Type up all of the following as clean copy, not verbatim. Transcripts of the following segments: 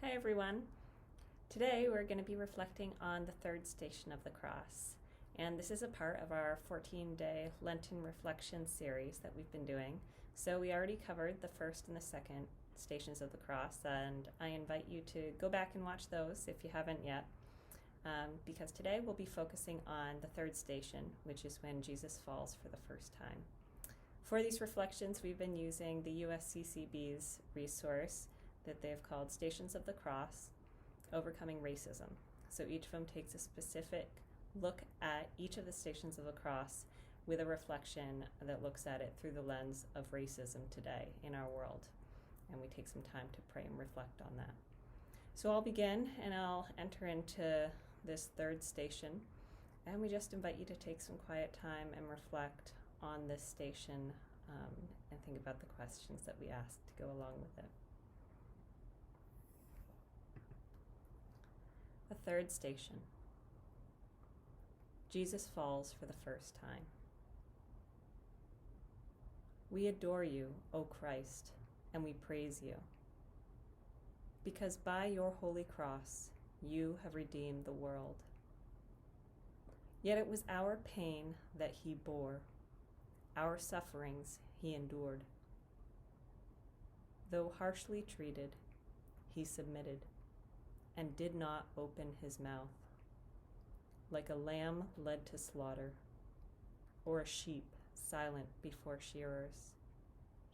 Hi everyone. Today we're going to be reflecting on the third station of the cross. And this is a part of our 14-day Lenten reflection series that we've been doing. So we already covered the first and the second stations of the cross, and I invite you to go back and watch those if you haven't yet, because today we'll be focusing on the third station, which is when Jesus falls for the first time. For these reflections, we've been using the USCCB's resource that they've called Stations of the Cross, Overcoming Racism. So each of them takes a specific look at each of the stations of the cross with a reflection that looks at it through the lens of racism today in our world. And we take some time to pray and reflect on that. So I'll begin and I'll enter into this third station. And we just invite you to take some quiet time and reflect on this station and think about the questions that we ask to go along with it. The third station. Jesus falls for the first time. We adore you, O Christ, and we praise you, because by your holy cross you have redeemed the world. Yet it was our pain that he bore, our sufferings he endured. Though harshly treated, he submitted and did not open his mouth, like a lamb led to slaughter, or a sheep silent before shearers.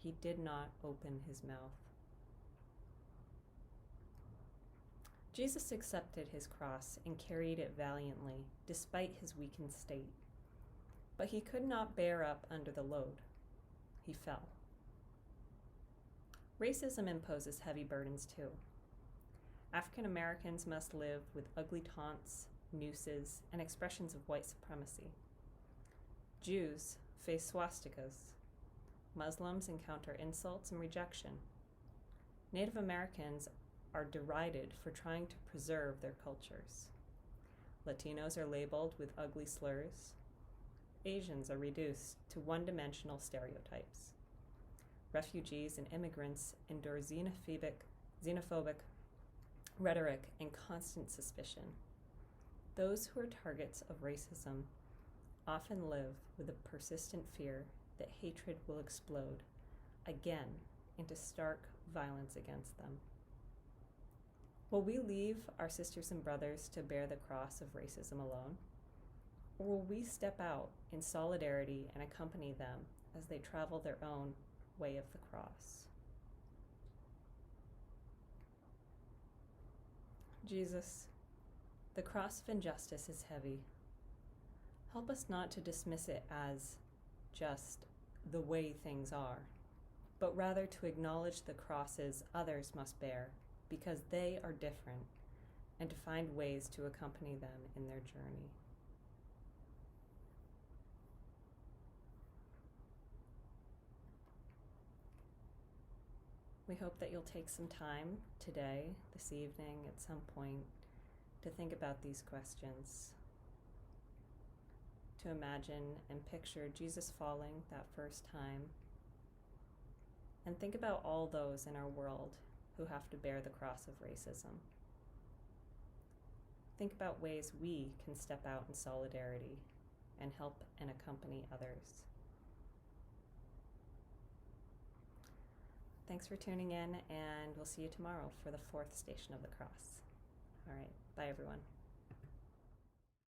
He did not open his mouth. Jesus accepted his cross and carried it valiantly, despite his weakened state. But he could not bear up under the load. He fell. Racism imposes heavy burdens too. African Americans must live with ugly taunts, nooses, and expressions of white supremacy. Jews face swastikas. Muslims encounter insults and rejection. Native Americans are derided for trying to preserve their cultures. Latinos are labeled with ugly slurs. Asians are reduced to one-dimensional stereotypes. Refugees and immigrants endure xenophobic rhetoric and constant suspicion. Those who are targets of racism often live with a persistent fear that hatred will explode again into stark violence against them. Will we leave our sisters and brothers to bear the cross of racism alone? Or will we step out in solidarity and accompany them as they travel their own way of the cross? Jesus, the cross of injustice is heavy. Help us not to dismiss it as just the way things are, but rather to acknowledge the crosses others must bear because they are different, and to find ways to accompany them in their journey. We hope that you'll take some time today, this evening, at some point, to think about these questions, to imagine and picture Jesus falling that first time, and think about all those in our world who have to bear the cross of racism. Think about ways we can step out in solidarity and help and accompany others. Thanks for tuning in, and we'll see you tomorrow for the fourth station of the cross. All right, bye everyone.